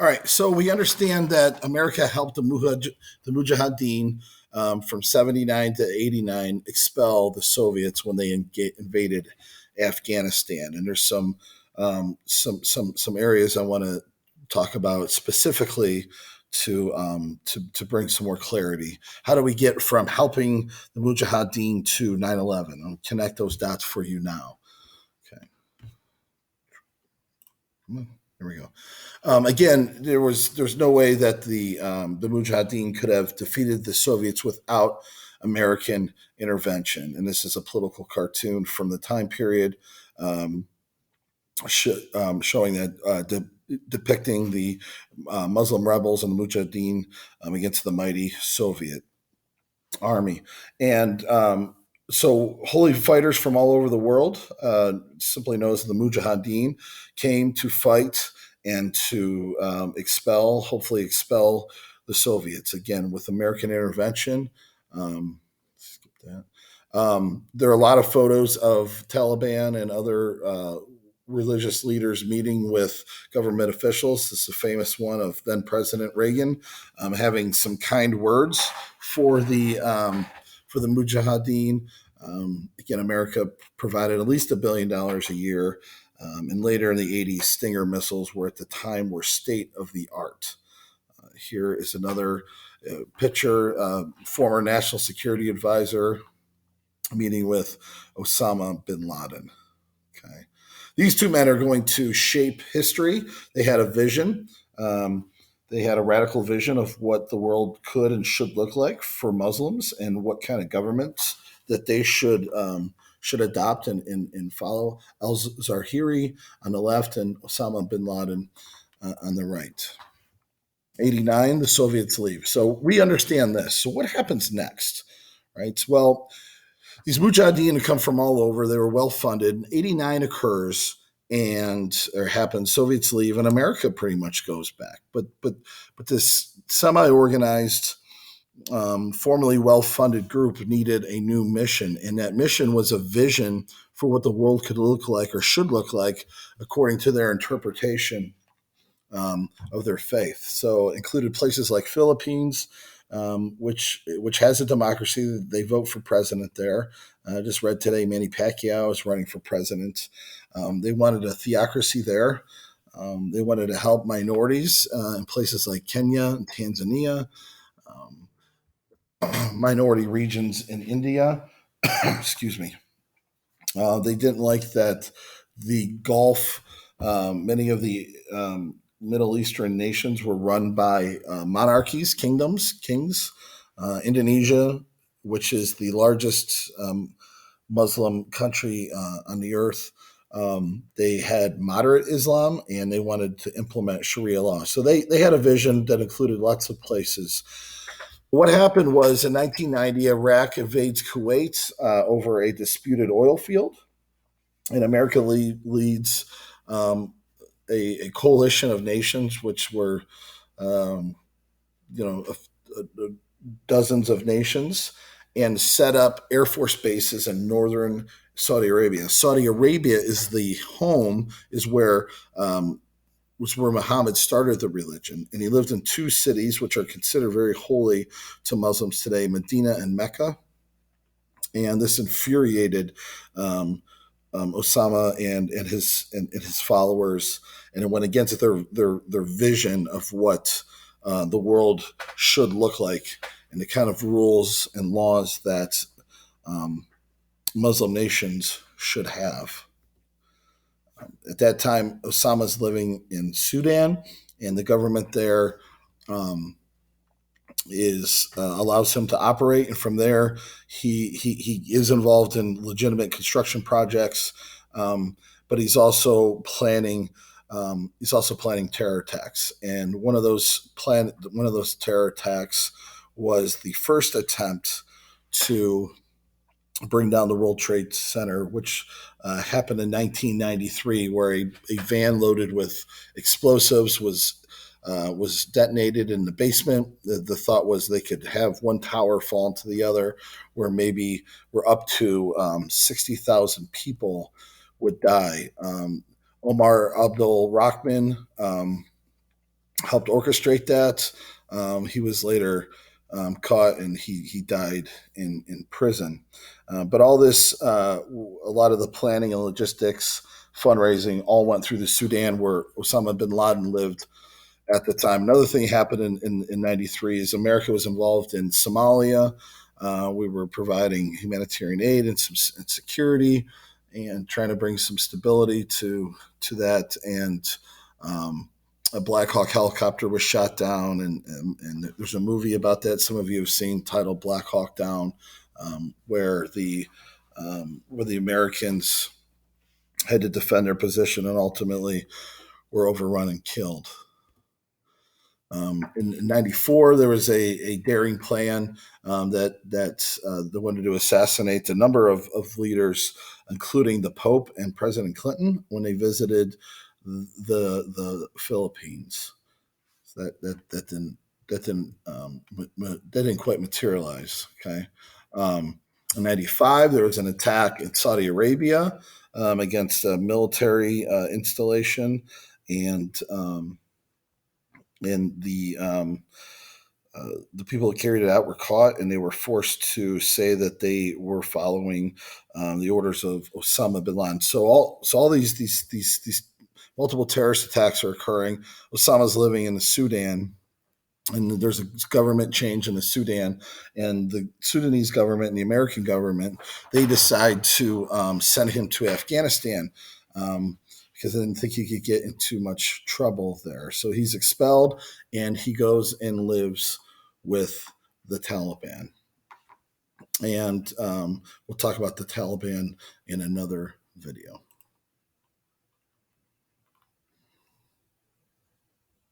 All right, so we understand that America helped the Mujahideen from 79 to 89 expel the Soviets when they invaded Afghanistan. And there's some areas I want to talk about specifically to bring some more clarity. How do we get from helping the Mujahideen to 9/11? I'll connect those dots for you now. Okay, here we go. Again, there's no way that the Mujahideen could have defeated the Soviets without American intervention. And this is a political cartoon from the time period, um, showing that depicting the Muslim rebels and the Mujahideen against the mighty Soviet army. And so holy fighters from all over the world, simply known as the Mujahideen, came to fight and to hopefully expel the Soviets. Again, with American intervention. Skip that. There are a lot of photos of Taliban and other religious leaders meeting with government officials. This is a famous one of then President Reagan having some kind words for the Mujahideen. Again, America provided at least $1 billion a year, and later in the '80s, Stinger missiles were at the time were state of the art. Here is another picture: former National Security Advisor meeting with Osama bin Laden. Okay, these two men are going to shape history. They had a vision. They had a radical vision of what the world could and should look like for Muslims and what kind of governments that they should adopt and follow. Al Zawahiri on the left and Osama bin Laden on the right. 89, the Soviets leave. So we understand this. So what happens next? Right. Well, these mujahideen come from all over. They were well funded. 89 occurs or happens. Soviets leave, and America pretty much goes back. But this semi-organized, formerly well-funded group needed a new mission, and that mission was a vision for what the world could look like or should look like according to their interpretation of their faith. So included places like Philippines, which has a democracy. They vote for president there. I just read today Manny Pacquiao is running for president. They wanted a theocracy there. They wanted to help minorities in places like Kenya and Tanzania, minority regions in India. Excuse me. They didn't like that the Gulf, many of the Middle Eastern nations were run by monarchies, kings. Indonesia, which is the largest Muslim country on the earth, they had moderate Islam and they wanted to implement Sharia law. So they had a vision that included lots of places. What happened was in 1990, Iraq invades Kuwait over a disputed oil field, and America leads um, a coalition of nations, which were, um, you know, dozens of nations, and set up Air Force bases in northern Saudi Arabia. Saudi Arabia is the home, is where was where Muhammad started the religion, and he lived in two cities which are considered very holy to Muslims today, Medina and Mecca. And this infuriated Osama and his followers, and it went against their vision of what the world should look like and the kind of rules and laws that um, Muslim nations should have. At that time, Osama's living in Sudan, and the government there um, is allows him to operate, and from there, he is involved in legitimate construction projects, but he's also planning terror attacks, and one of those terror attacks was the first attempt to bring down the World Trade Center, which happened in 1993, where a van loaded with explosives was detonated in the basement. The thought was they could have one tower fall into the other, where maybe we're up to 60,000 people would die. Omar Abdul Rahman helped orchestrate that. He was later caught and he died in prison. But all this, a lot of the planning and logistics, fundraising, all went through the Sudan where Osama bin Laden lived at the time. Another thing happened in 93 is America was involved in Somalia. We were providing humanitarian aid and some and security and trying to bring some stability to that. And a Black Hawk helicopter was shot down, and there's a movie about that. Some of you have seen titled Black Hawk Down, where the Americans had to defend their position and ultimately were overrun and killed. In '94, there was a daring plan that they wanted to assassinate a number of leaders, including the Pope and President Clinton, when they visited the Philippines. So that didn't quite materialize. Okay. In '95, there was an attack in Saudi Arabia against a military installation, and the people that carried it out were caught, and they were forced to say that they were following the orders of Osama bin Laden. So all these multiple terrorist attacks are occurring. Osama's living in the Sudan, and there's a government change in the Sudan, and the Sudanese government and the American government, they decide to send him to Afghanistan because they didn't think he could get into much trouble there. So he's expelled, and he goes and lives with the Taliban. And we'll talk about the Taliban in another video.